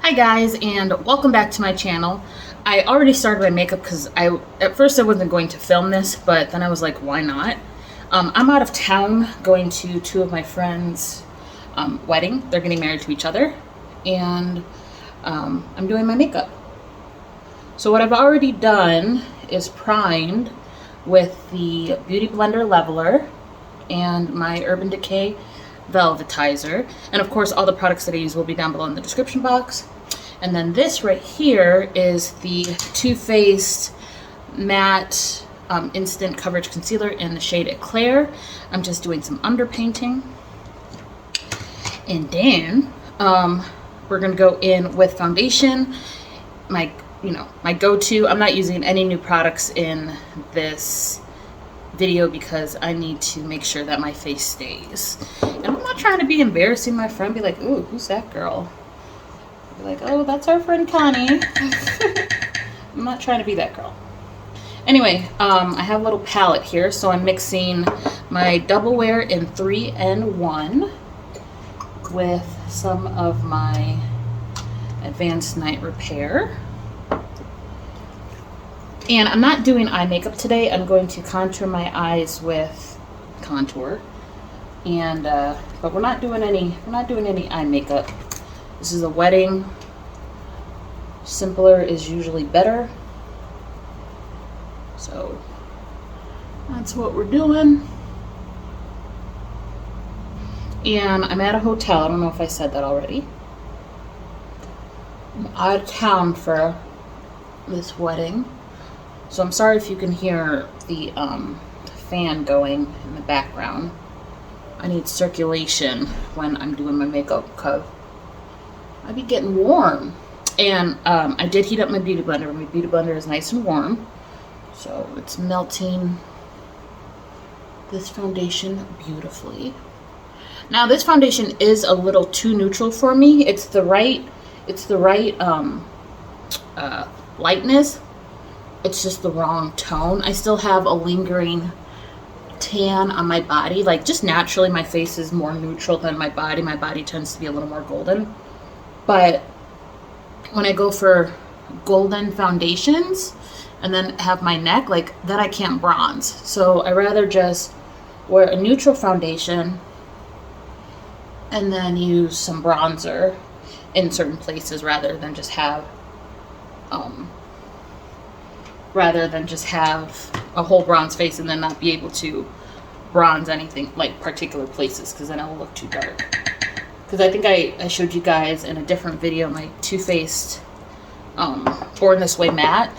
Hi guys, and welcome back to my channel. I already started my makeup because at first I wasn't going to film this, but then I was like, why not? I'm out of town going to two of my friends' wedding. They're getting married to each other, and I'm doing my makeup. So what I've already done is primed with the Beauty Blender Leveler and my Urban Decay Velvetizer, and of course all the products that I use will be down below in the description box. And then this right here is the Too Faced Matte Instant Coverage Concealer in the shade Eclair. I'm just doing some underpainting, and then we're gonna go in with foundation. My go-to. I'm not using any new products in this video because I need to make sure that my face stays. And I'm not trying to be embarrassing my friend, be like, ooh, who's that girl? Be like, oh, that's our friend Connie. I'm not trying to be that girl. Anyway, I have a little palette here, so I'm mixing my Double Wear in 3-in-1 with some of my Advanced Night Repair. And I'm not doing eye makeup today. I'm going to contour my eyes with contour, and but we're not doing any eye makeup. This is a wedding. Simpler is usually better. So that's what we're doing. And I'm at a hotel. I don't know if I said that already. I'm out of town for this wedding. So I'm sorry if you can hear the fan going in the background. I need circulation when I'm doing my makeup because I be getting warm. And I did heat up my beauty blender. My beauty blender is nice and warm, so it's melting this foundation beautifully. Now this foundation is a little too neutral for me. It's the right lightness. It's just the wrong tone. I still have a lingering tan on my body. Like, just naturally my face is more neutral than my body. My body tends to be a little more golden. But when I go for golden foundations and then have my neck, like, then I can't bronze. So I rather just wear a neutral foundation and then use some bronzer in certain places rather than just have a whole bronze face and then not be able to bronze anything, like particular places, because then it will look too dark. Because I think I showed you guys in a different video my Too Faced Born This Way matte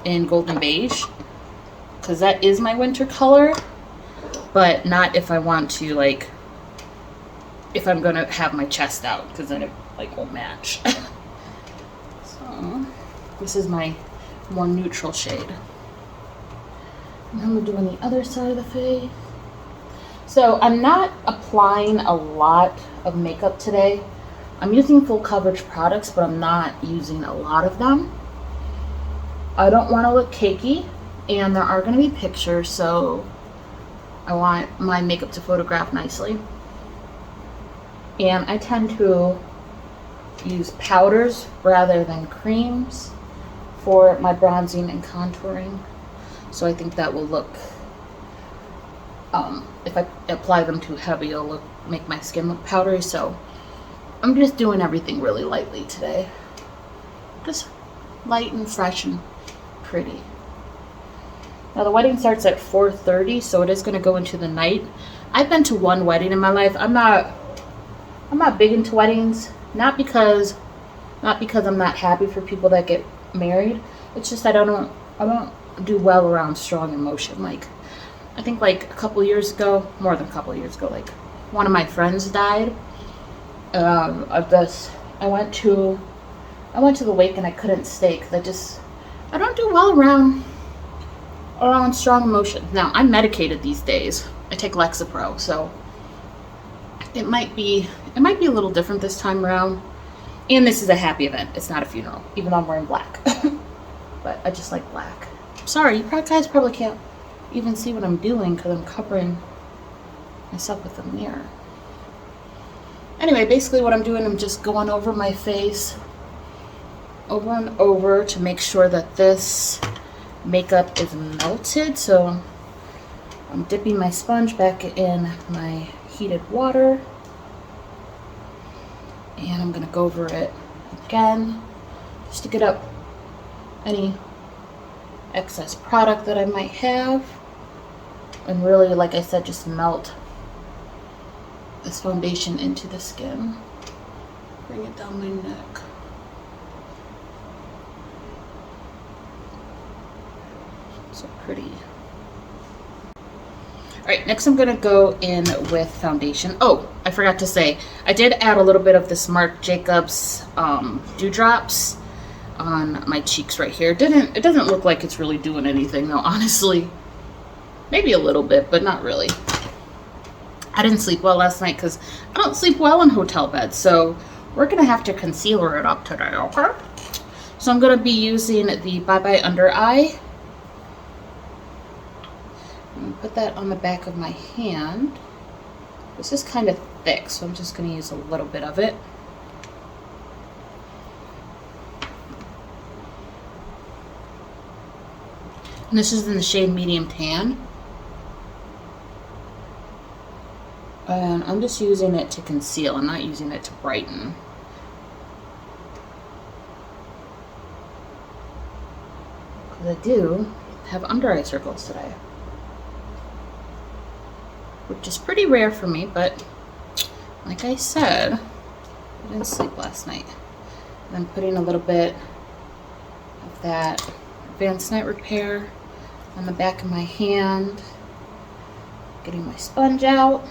in Golden Beige, because that is my winter color, but not if I want to, like, if I'm gonna have my chest out, because then it like won't match. So this is my more neutral shade. And I'm doing the other side of the face. So I'm not applying a lot of makeup today. I'm using full coverage products, but I'm not using a lot of them. I don't want to look cakey, and there are going to be pictures, so I want my makeup to photograph nicely. And I tend to use powders rather than creams for my bronzing and contouring, so I think that will look, if I apply them too heavy, it'll make my skin look powdery. So I'm just doing everything really lightly today, just light and fresh and pretty. Now the wedding starts at 4:30, so it is going to go into the night. I've been to one wedding in my life. I'm not big into weddings, not because I'm not happy for people that get married. It's just I don't do well around strong emotion. Like, I think like a couple years ago, more than a couple years ago, like one of my friends died of this. I went to the wake and I couldn't stay because I don't do well around strong emotion. Now I'm medicated these days. I take Lexapro, so it might be a little different this time around. And this is a happy event. It's not a funeral, even though I'm wearing black. But I just like black. Sorry, you guys probably can't even see what I'm doing because I'm covering myself with a mirror. Anyway, basically what I'm doing, I'm just going over my face over and over to make sure that this makeup is melted. So I'm dipping my sponge back in my heated water, and I'm going to go over it again just to get up any excess product that I might have, and really, like I said, just melt this foundation into the skin. Bring it down my neck. So pretty. Alright, next I'm going to go in with foundation. Oh, I forgot to say, I did add a little bit of this Marc Jacobs Dewdrops on my cheeks right here. It doesn't look like it's really doing anything though, honestly. Maybe a little bit, but not really. I didn't sleep well last night because I don't sleep well in hotel beds, so we're going to have to concealer it up today, okay? So I'm going to be using the Bye Bye Under Eye. Put that on the back of my hand. This is kind of thick, so I'm just going to use a little bit of it. And this is in the shade Medium Tan. And I'm just using it to conceal. I'm not using it to brighten. Because I do have under eye circles today, which is pretty rare for me, but like I said, I didn't sleep last night. And I'm putting a little bit of that Advanced Night Repair on the back of my hand, getting my sponge out,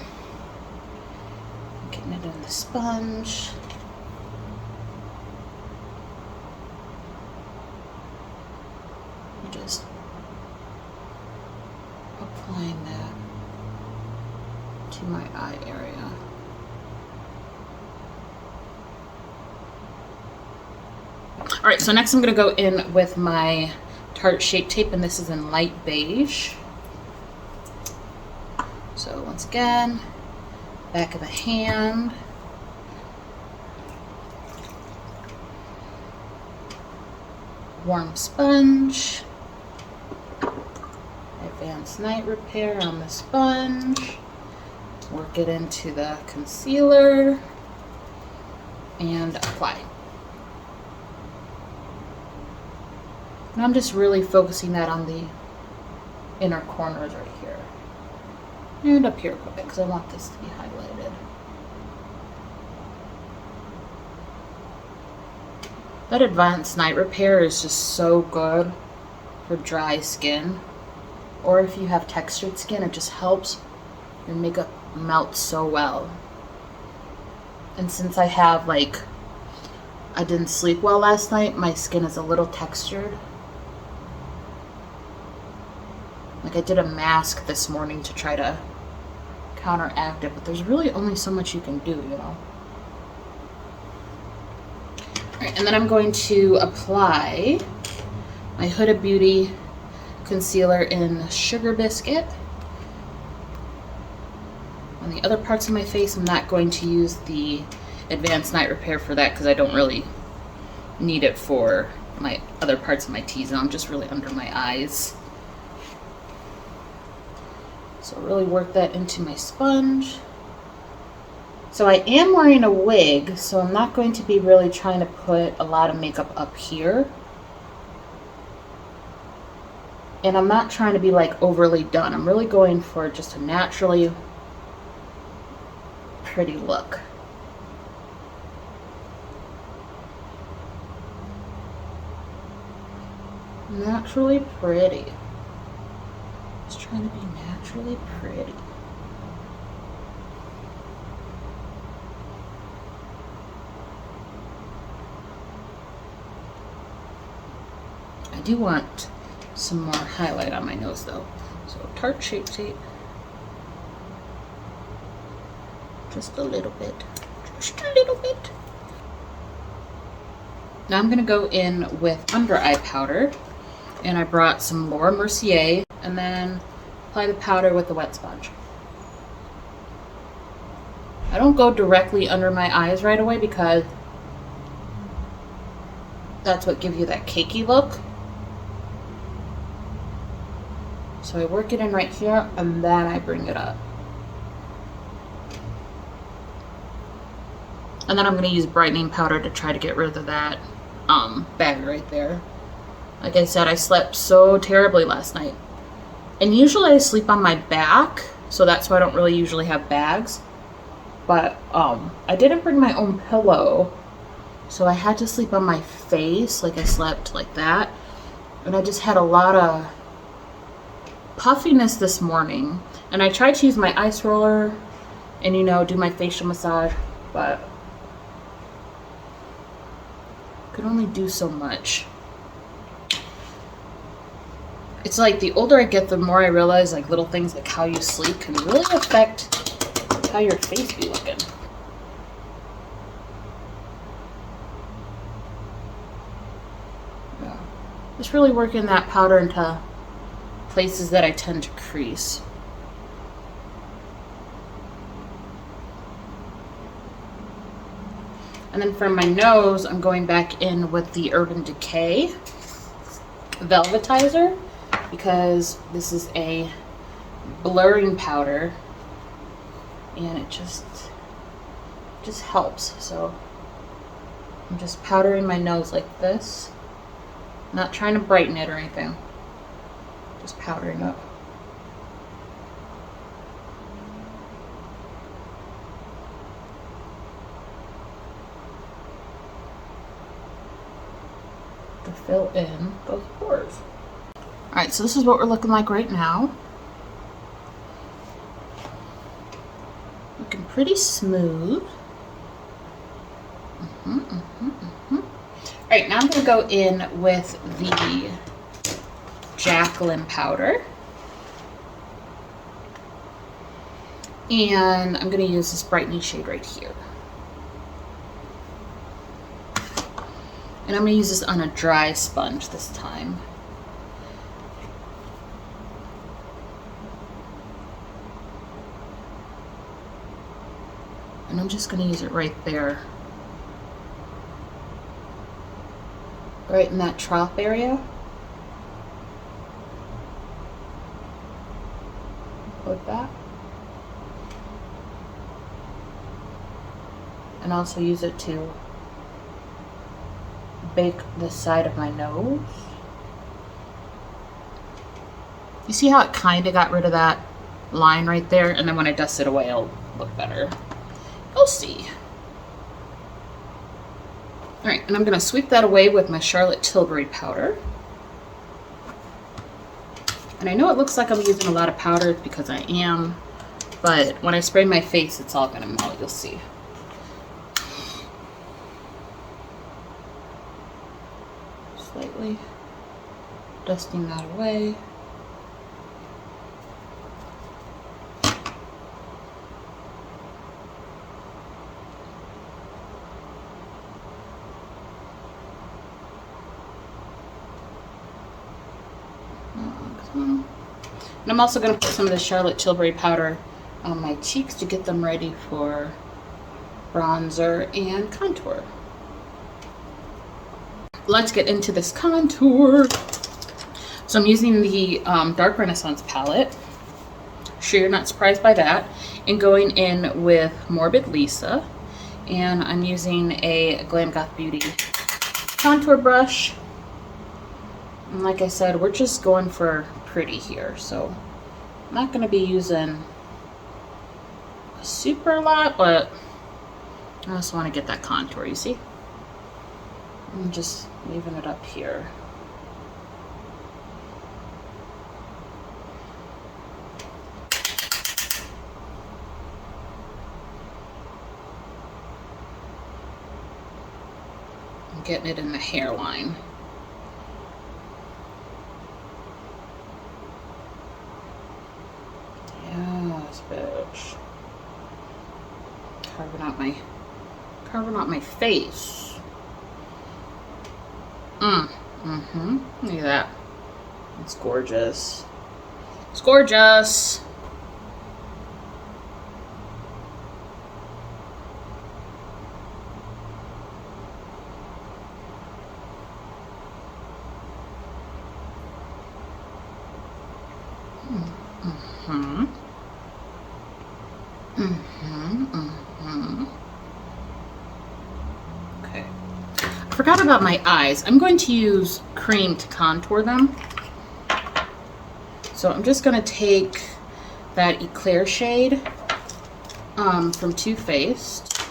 getting it in the sponge. And just applying that to my eye area. Alright, so next I'm going to go in with my Tarte Shape Tape, and this is in light beige. So once again, back of the hand. Warm sponge. Advanced Night Repair on the sponge. Work it into the concealer and apply. And I'm just really focusing that on the inner corners right here. And up here a bit because I want this to be highlighted. That Advanced Night Repair is just so good for dry skin. Or if you have textured skin, it just helps your makeup melt so well. And since I didn't sleep well last night, my skin is a little textured. Like I did a mask this morning to try to counteract it, but there's really only so much you can do, you know. Alright, and then I'm going to apply my Huda Beauty concealer in Sugar Biscuit. On the other parts of my face, I'm not going to use the Advanced Night Repair for that because I don't really need it for my other parts of my T-zone, just really under my eyes. So really work that into my sponge. So I am wearing a wig, so I'm not going to be really trying to put a lot of makeup up here. And I'm not trying to be like overly done. I'm really going for just a naturally pretty look. Naturally pretty. Just trying to be naturally pretty. I do want some more highlight on my nose though. So Tarte Shape Tape. Just a little bit. Just a little bit. Now I'm going to go in with under eye powder. And I brought some Laura Mercier. And then apply the powder with the wet sponge. I don't go directly under my eyes right away because That's what gives you that cakey look. So I work it in right here and then I bring it up. And then I'm going to use brightening powder to try to get rid of that bag right there. Like I said, I slept so terribly last night. And usually I sleep on my back, so that's why I don't really usually have bags. But I didn't bring my own pillow, so I had to sleep on my face, like I slept like that. And I just had a lot of puffiness this morning. And I tried to use my ice roller and, you know, do my facial massage, but could only do so much. It's like the older I get, the more I realize like little things like how you sleep can really affect how your face be looking. Yeah. Just really working that powder into places that I tend to crease. And then for my nose, I'm going back in with the Urban Decay Velvetizer because this is a blurring powder and it just helps. So I'm just powdering my nose like this, not trying to brighten it or anything, just powdering up. To fill in those pores. Alright, so this is what we're looking like right now. Looking pretty smooth. Alright, now I'm going to go in with the Glam powder. And I'm going to use this brightening shade right here. And I'm going to use this on a dry sponge this time. And I'm just going to use it right there. Right in that trough area. Like that. And also use it to bake the side of my nose. You see how it kind of got rid of that line right there? And then when I dust it away, it'll look better. You'll see. Alright, and I'm going to sweep that away with my Charlotte Tilbury powder. And I know it looks like I'm using a lot of powder because I am, but when I spray my face, it's all going to melt. You'll see. Slightly dusting that away. And I'm also going to put some of the Charlotte Tilbury powder on my cheeks to get them ready for bronzer and contour. Let's get into this contour. So I'm using the Dark Renaissance palette. Sure you're not surprised by that. And going in with Morbid Lisa. And I'm using a Glam Goth Beauty contour brush. And like I said, we're just going for pretty here. So I'm not going to be using a super lot, but I also want to get that contour, you see? I'm just leaving it up here. I'm getting it in the hairline. Yes, bitch. Carving out my face. Look at that. It's gorgeous. It's gorgeous. Mm-hmm. Mm-hmm. Mm-hmm. Okay. I forgot about my eyes. I'm going to use cream to contour them. So I'm just going to take that Eclair shade from Too Faced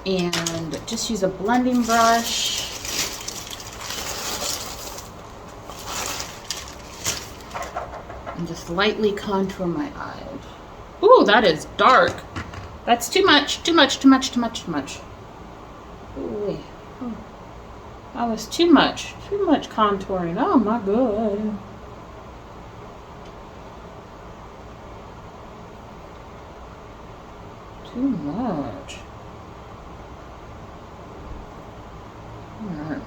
and just use a blending brush. And just lightly contour my eyes. Ooh, that is dark. That's too much, too much, too much, too much, too much. Ooh, that was too much contouring. Oh my God. Too much. All right.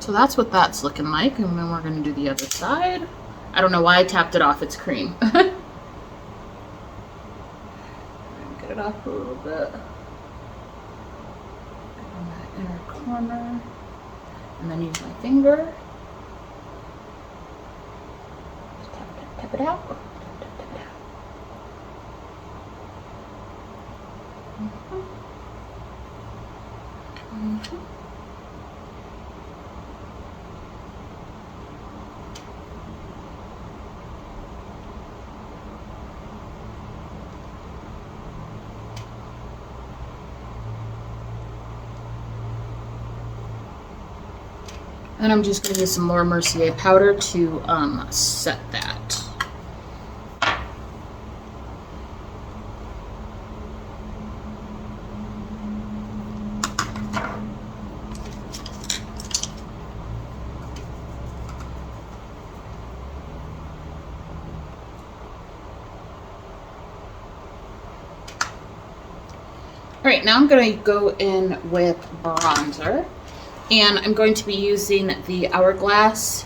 So that's what that's looking like, and then we're going to do the other side. I don't know why I tapped it off, it's cream. Get it off a little bit. Get on that inner corner, and then use my finger. Just tap it out. Tap it out. Mm-hmm. And I'm just going to use some Laura Mercier powder to set that. All right, now I'm going to go in with bronzer. And I'm going to be using the Hourglass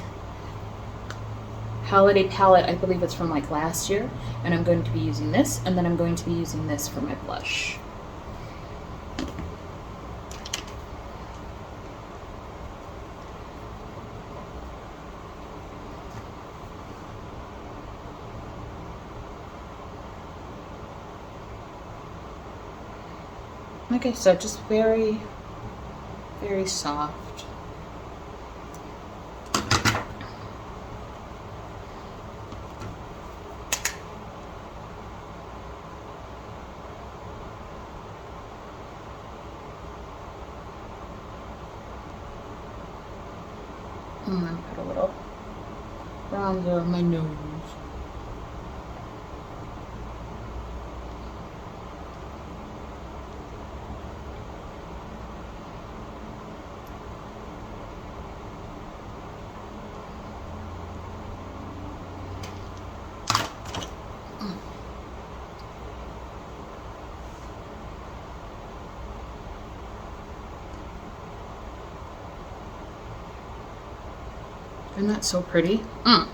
Holiday Palette. I believe it's from like last year. And I'm going to be using this, and then I'm going to be using this for my blush. Okay, so just very, very soft. And then put a little bronzer on my nose. Isn't that so pretty? I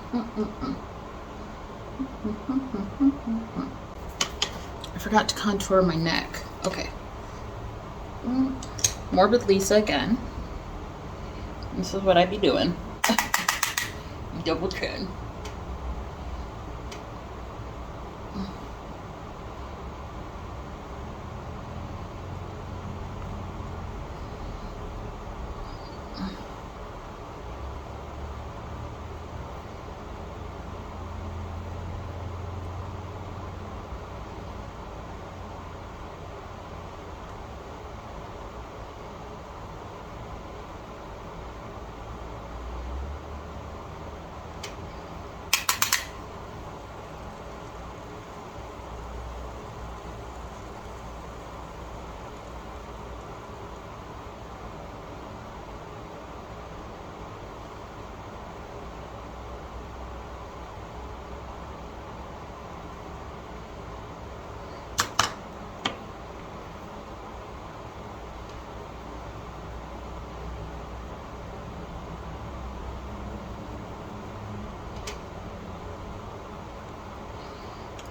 forgot to contour my neck. Okay. Morbid Lisa again. This is what I be doing. Double chin.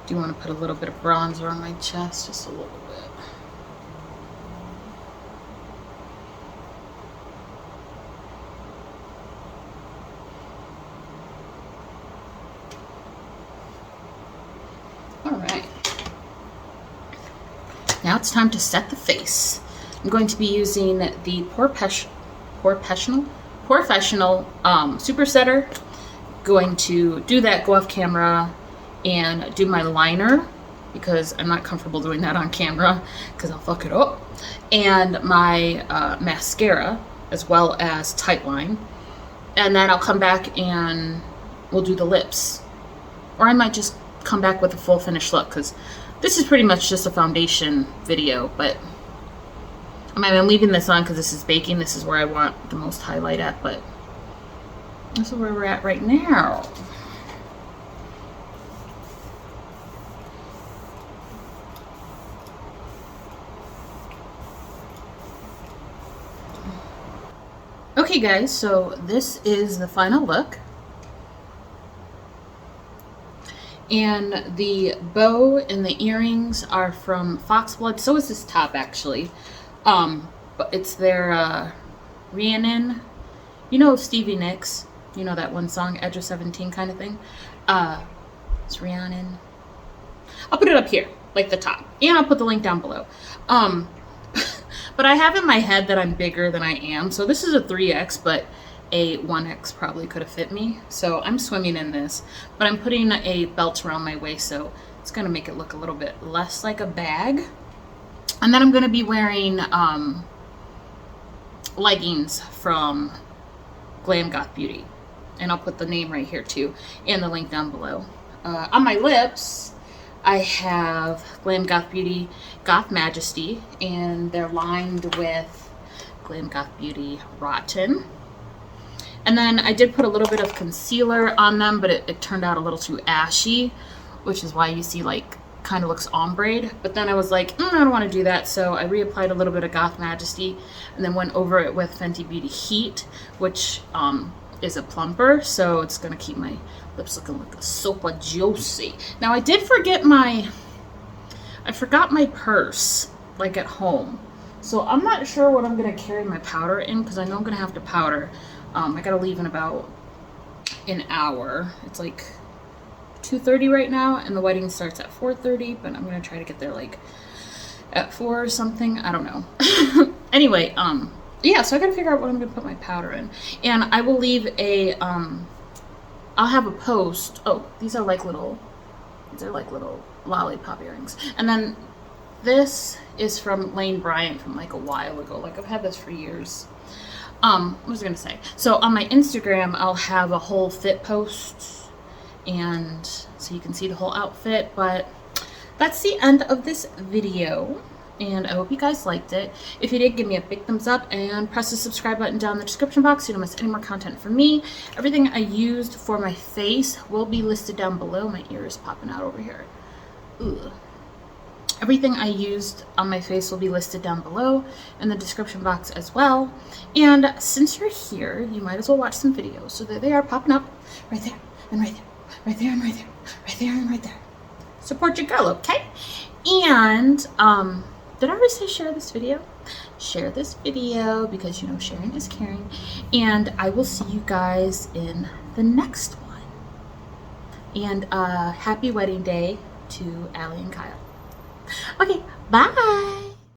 Do you want to put a little bit of bronzer on my chest? Just a little bit. Now it's time to set the face. I'm going to be using the Professional Super Setter. Going to do that, go off camera, and do my liner because I'm not comfortable doing that on camera because I'll fuck it up. And my mascara as well as tight line. And then I'll come back and we'll do the lips. Or I might just come back with a full finished look because this is pretty much just a foundation video, but I mean, I'm leaving this on because this is baking. This is where I want the most highlight at, but this is where we're at right now. Okay guys, so this is the final look. And the bow and the earrings are from Foxblood. So is this top actually. But it's their Rhiannon. You know Stevie Nicks. You know that one song, Edge of 17 kind of thing. It's Rhiannon. I'll put it up here, like the top. And I'll put the link down below. But I have in my head that I'm bigger than I am. So this is a 3X, but a 1X probably could have fit me. So I'm swimming in this. But I'm putting a belt around my waist, so it's going to make it look a little bit less like a bag. And then I'm going to be wearing leggings from Glam Goth Beauty. And I'll put the name right here too, and the link down below. On my lips, I have Glam Goth Beauty Goth Majesty, and they're lined with Glam Goth Beauty Rotten. And then I did put a little bit of concealer on them, but it turned out a little too ashy, which is why you see like kind of looks ombre. But then I was like, I don't want to do that, so I reapplied a little bit of Goth Majesty and then went over it with Fenty Beauty Heat, which is a plumper, so it's gonna keep my lips looking like a super juicy. Now I did forget I forgot my purse like at home, so I'm not sure what I'm gonna carry my powder in because I know I'm gonna have to powder. I gotta leave in about an hour. It's like 2:30 right now, and the wedding starts at 4:30, but I'm gonna try to get there like at 4 or something. I don't know. Anyway, yeah, so I gotta figure out what I'm gonna put my powder in. And I will leave a, I'll have a post. Oh, these are like little lollipop earrings. And then this is from Lane Bryant from like a while ago. Like I've had this for years. What was I gonna say? So on my Instagram, I'll have a whole fit post, and so you can see the whole outfit. But that's the end of this video. And I hope you guys liked it. If you did, give me a big thumbs up and press the subscribe button down in the description box so you don't miss any more content from me. Everything I used for my face will be listed down below. My ear is popping out over here. Ugh. Everything I used on my face will be listed down below in the description box as well. And since you're here, you might as well watch some videos. So there they are, popping up right there and right there, right there and right there, right there and right there. Support your girl, okay? And did I already say share this video? Share this video because, you know, sharing is caring. And I will see you guys in the next one. And happy wedding day to Allie and Kyle. Okay, bye.